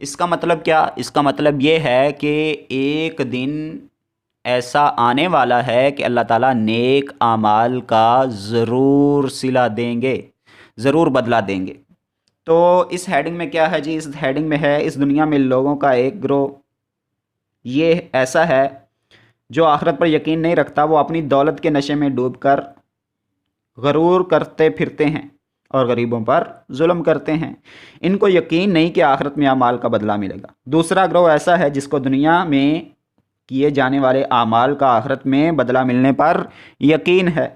اس کا مطلب کیا؟ اس کا مطلب یہ ہے کہ ایک دن ایسا آنے والا ہے کہ اللہ تعالیٰ نیک اعمال کا ضرور صلہ دیں گے، ضرور بدلہ دیں گے۔ تو اس ہیڈنگ میں کیا ہے جی؟ اس ہیڈنگ میں ہے اس دنیا میں لوگوں کا ایک گروہ یہ ایسا ہے جو آخرت پر یقین نہیں رکھتا، وہ اپنی دولت کے نشے میں ڈوب کر غرور کرتے پھرتے ہیں اور غریبوں پر ظلم کرتے ہیں۔ ان کو یقین نہیں کہ آخرت میں اعمال کا بدلہ ملے گا۔ دوسرا گروہ ایسا ہے جس کو دنیا میں کیے جانے والے اعمال کا آخرت میں بدلہ ملنے پر یقین ہے۔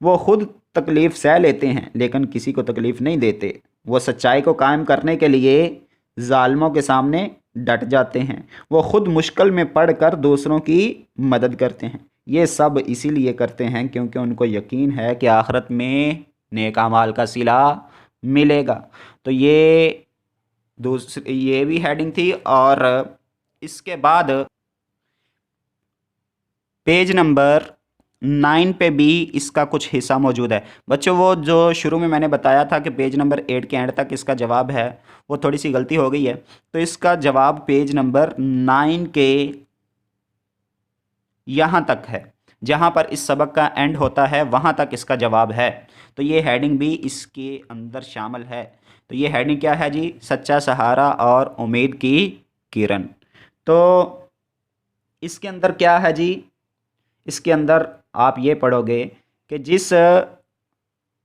وہ خود تکلیف سہ لیتے ہیں لیکن کسی کو تکلیف نہیں دیتے۔ وہ سچائی کو قائم کرنے کے لیے ظالموں کے سامنے ڈٹ جاتے ہیں۔ وہ خود مشکل میں پڑ کر دوسروں کی مدد کرتے ہیں۔ یہ سب اسی لیے کرتے ہیں کیونکہ ان کو یقین ہے کہ آخرت میں نیک اعمال کا صلہ ملے گا۔ تو یہ بھی ہیڈنگ تھی، اور اس کے بعد پیج نمبر 9 پہ بھی اس کا کچھ حصہ موجود ہے۔ بچوں وہ جو شروع میں نے بتایا تھا کہ پیج نمبر 8 کے اینڈ تک اس کا جواب ہے، وہ تھوڑی سی غلطی ہو گئی ہے۔ تو اس کا جواب پیج نمبر 9 کے یہاں تک ہے، جہاں پر اس سبق کا اینڈ ہوتا ہے وہاں تک اس کا جواب ہے۔ تو یہ ہیڈنگ بھی اس کے اندر شامل ہے۔ تو یہ ہیڈنگ کیا ہے جی؟ سچا سہارا اور امید کی کرن۔ تو اس کے اندر کیا ہے جی؟ اس کے اندر آپ یہ پڑھو گے کہ جس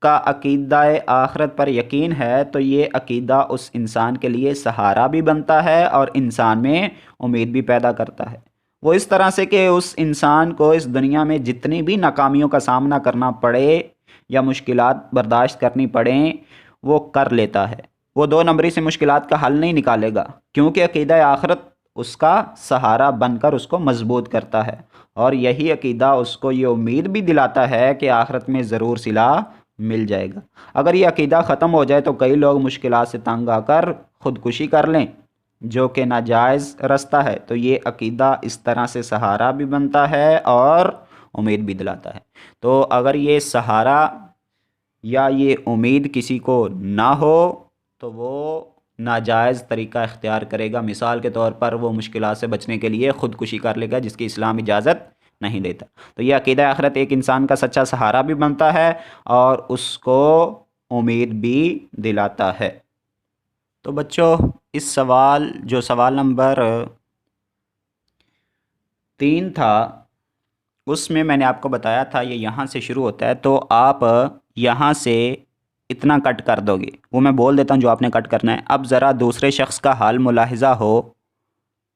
کا عقیدہ آخرت پر یقین ہے تو یہ عقیدہ اس انسان کے لیے سہارا بھی بنتا ہے اور انسان میں امید بھی پیدا کرتا ہے۔ وہ اس طرح سے کہ اس انسان کو اس دنیا میں جتنی بھی ناکامیوں کا سامنا کرنا پڑے یا مشکلات برداشت کرنی پڑیں وہ کر لیتا ہے۔ وہ 2 نمبری سے مشکلات کا حل نہیں نکالے گا کیونکہ عقیدہ آخرت اس کا سہارا بن کر اس کو مضبوط کرتا ہے، اور یہی عقیدہ اس کو یہ امید بھی دلاتا ہے کہ آخرت میں ضرور صلہ مل جائے گا۔ اگر یہ عقیدہ ختم ہو جائے تو کئی لوگ مشکلات سے تنگ آ کر خودکشی کر لیں جو کہ ناجائز رستہ ہے۔ تو یہ عقیدہ اس طرح سے سہارا بھی بنتا ہے اور امید بھی دلاتا ہے۔ تو اگر یہ سہارا یا یہ امید کسی کو نہ ہو تو وہ ناجائز طریقہ اختیار کرے گا۔ مثال کے طور پر وہ مشکلات سے بچنے کے لیے خودکشی کر لے گا جس کی اسلام اجازت نہیں دیتا۔ تو یہ عقیدہ آخرت ایک انسان کا سچا سہارا بھی بنتا ہے اور اس کو امید بھی دلاتا ہے۔ تو بچوں اس سوال نمبر 3 تھا، اس میں نے آپ کو بتایا تھا یہ یہاں سے شروع ہوتا ہے، تو آپ یہاں سے اتنا کٹ کر دو گے، وہ میں بول دیتا ہوں جو آپ نے کٹ کرنا ہے۔ اب ذرا دوسرے شخص کا حال ملاحظہ ہو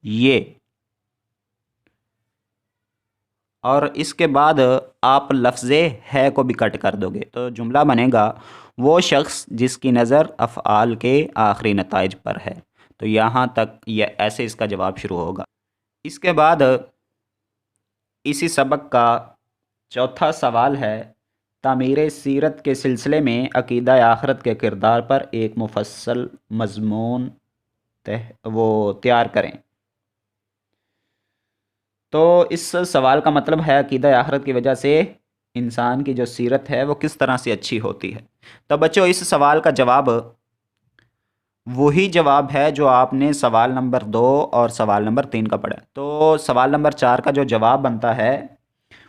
یہ، اور اس کے بعد آپ لفظ ہے کو بھی کٹ کر دو گے تو جملہ بنے گا وہ شخص جس کی نظر افعال کے آخری نتائج پر ہے۔ تو یہاں تک یہ ایسے اس کا جواب شروع ہوگا۔ اس کے بعد اسی سبق کا چوتھا سوال ہے، تعمیر سیرت کے سلسلے میں عقیدہ آخرت کے کردار پر ایک مفصل مضمون تیار کریں۔ تو اس سوال کا مطلب ہے عقیدہ آخرت کی وجہ سے انسان کی جو سیرت ہے وہ کس طرح سے اچھی ہوتی ہے۔ تو بچوں اس سوال کا جواب وہی جواب ہے جو آپ نے سوال نمبر 2 اور سوال نمبر 3 کا پڑھا ہے۔ تو سوال نمبر 4 کا جو جواب بنتا ہے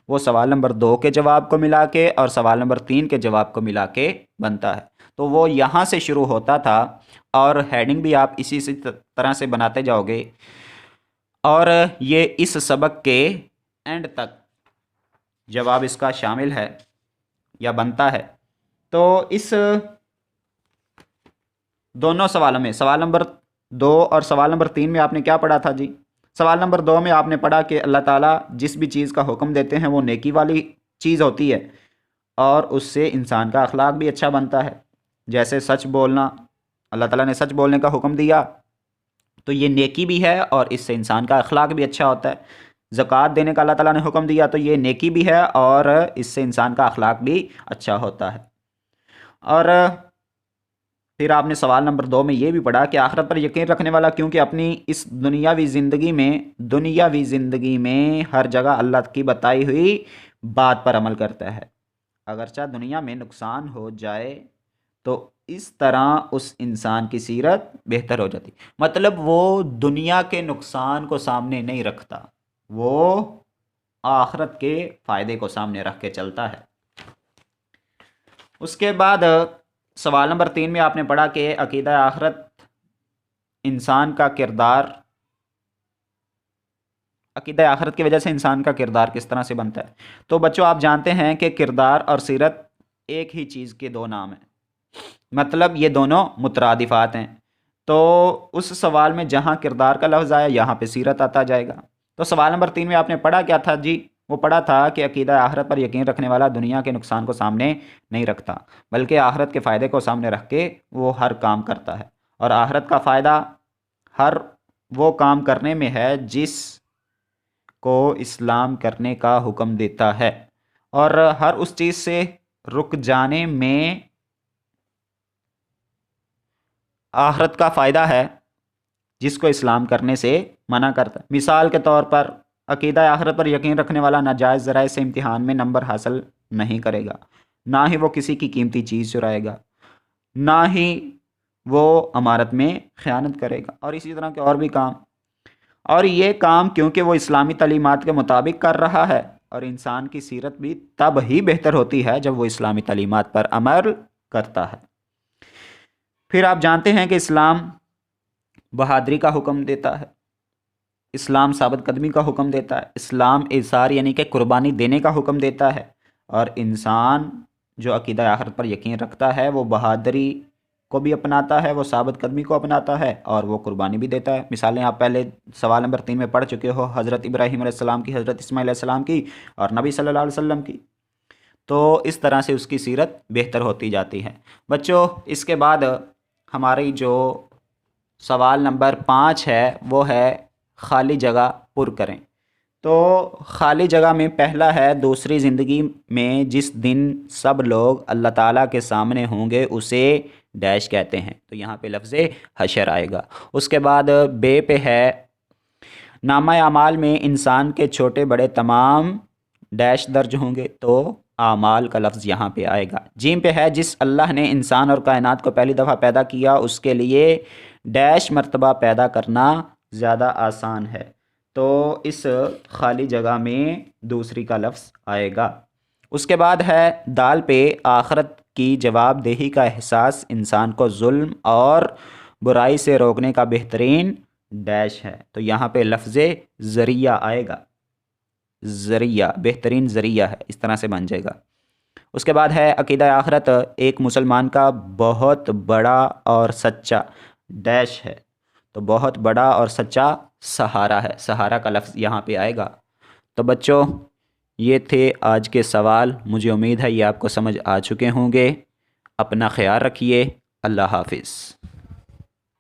وہ سوال نمبر 2 کے جواب کو ملا کے اور سوال نمبر 3 کے جواب کو ملا کے بنتا ہے۔ تو وہ یہاں سے شروع ہوتا تھا اور ہیڈنگ بھی آپ اسی طرح سے بناتے جاؤ گے، اور یہ اس سبق کے اینڈ تک جواب اس کا شامل ہے یا بنتا ہے۔ تو اس دونوں سوالوں میں سوال نمبر 2 اور سوال نمبر 3 میں آپ نے کیا پڑھا تھا جی؟ سوال نمبر 2 میں آپ نے پڑھا کہ اللہ تعالیٰ جس بھی چیز کا حکم دیتے ہیں وہ نیکی والی چیز ہوتی ہے اور اس سے انسان کا اخلاق بھی اچھا بنتا ہے۔ جیسے سچ بولنا، اللہ تعالیٰ نے سچ بولنے کا حکم دیا تو یہ نیکی بھی ہے اور اس سے انسان کا اخلاق بھی اچھا ہوتا ہے۔ زکوٰۃ دینے کا اللہ تعالیٰ نے حکم دیا تو یہ نیکی بھی ہے اور اس سے انسان کا اخلاق بھی اچھا ہوتا ہے۔ اور پھر آپ نے سوال نمبر 2 میں یہ بھی پڑھا کہ آخرت پر یقین رکھنے والا کیونکہ اپنی اس دنیاوی زندگی میں ہر جگہ اللہ کی بتائی ہوئی بات پر عمل کرتا ہے، اگرچہ دنیا میں نقصان ہو جائے تو اس طرح اس انسان کی سیرت بہتر ہو جاتی، مطلب وہ دنیا کے نقصان کو سامنے نہیں رکھتا، وہ آخرت کے فائدے کو سامنے رکھ کے چلتا ہے۔ اس کے بعد سوال نمبر 3 میں آپ نے پڑھا کہ عقیدہ آخرت انسان کا کردار، عقیدہ آخرت کی وجہ سے انسان کا کردار کس طرح سے بنتا ہے۔ تو بچوں آپ جانتے ہیں کہ کردار اور سیرت ایک ہی چیز کے دو نام ہیں، مطلب یہ دونوں مترادفات ہیں۔ تو اس سوال میں جہاں کردار کا لفظ آیا یہاں پہ سیرت آتا جائے گا۔ تو سوال نمبر 3 میں آپ نے پڑھا کیا تھا جی؟ وہ پڑھا تھا کہ عقیدہ آخرت پر یقین رکھنے والا دنیا کے نقصان کو سامنے نہیں رکھتا، بلکہ آخرت کے فائدے کو سامنے رکھ کے وہ ہر کام کرتا ہے، اور آخرت کا فائدہ ہر وہ کام کرنے میں ہے جس کو اسلام کرنے کا حکم دیتا ہے، اور ہر اس چیز سے رک جانے میں آخرت کا فائدہ ہے جس کو اسلام کرنے سے منع کرتا ہے۔ مثال کے طور پر عقیدہ آخرت پر یقین رکھنے والا ناجائز ذرائع سے امتحان میں نمبر حاصل نہیں کرے گا، نہ ہی وہ کسی کی قیمتی چیز چرائے گا، نہ ہی وہ امانت میں خیانت کرے گا، اور اسی طرح کے اور بھی کام۔ اور یہ کام کیونکہ وہ اسلامی تعلیمات کے مطابق کر رہا ہے، اور انسان کی سیرت بھی تب ہی بہتر ہوتی ہے جب وہ اسلامی تعلیمات پر عمل کرتا ہے۔ پھر آپ جانتے ہیں کہ اسلام بہادری کا حکم دیتا ہے، اسلام ثابت قدمی کا حکم دیتا ہے، اسلام ایثار یعنی کہ قربانی دینے کا حکم دیتا ہے، اور انسان جو عقیدہ آخرت پر یقین رکھتا ہے وہ بہادری کو بھی اپناتا ہے، وہ ثابت قدمی کو اپناتا ہے، اور وہ قربانی بھی دیتا ہے۔ مثالیں آپ پہلے سوال نمبر 3 میں پڑھ چکے ہو، حضرت ابراہیم علیہ السلام کی، حضرت اسماعیل علیہ السلام کی، اور نبی صلی اللہ علیہ وسلم کی۔ تو اس طرح سے اس کی سیرت بہتر ہوتی جاتی ہے۔ بچوں اس کے بعد ہماری جو سوال نمبر 5 ہے وہ ہے خالی جگہ پر کریں۔ تو خالی جگہ میں پہلا ہے دوسری زندگی میں جس دن سب لوگ اللہ تعالیٰ کے سامنے ہوں گے اسے ڈیش کہتے ہیں، تو یہاں پہ لفظ حشر آئے گا۔ اس کے بعد بے پہ ہے نامہ اعمال میں انسان کے چھوٹے بڑے تمام ڈیش درج ہوں گے، تو اعمال کا لفظ یہاں پہ آئے گا۔ جیم پہ ہے جس اللہ نے انسان اور کائنات کو پہلی دفعہ پیدا کیا اس کے لیے ڈیش مرتبہ پیدا کرنا زیادہ آسان ہے، تو اس خالی جگہ میں دوسری کا لفظ آئے گا۔ اس کے بعد ہے دال پہ آخرت کی جواب دہی کا احساس انسان کو ظلم اور برائی سے روکنے کا بہترین ڈیش ہے، تو یہاں پہ لفظ ذریعہ آئے گا، ذریعہ بہترین ذریعہ ہے، اس طرح سے بن جائے گا۔ اس کے بعد ہے عقیدہ آخرت ایک مسلمان کا بہت بڑا اور سچا ڈیش ہے، تو بہت بڑا اور سچا سہارا ہے، سہارا کا لفظ یہاں پہ آئے گا۔ تو بچوں یہ تھے آج کے سوال، مجھے امید ہے یہ آپ کو سمجھ آ چکے ہوں گے۔ اپنا خیال رکھیے، اللہ حافظ۔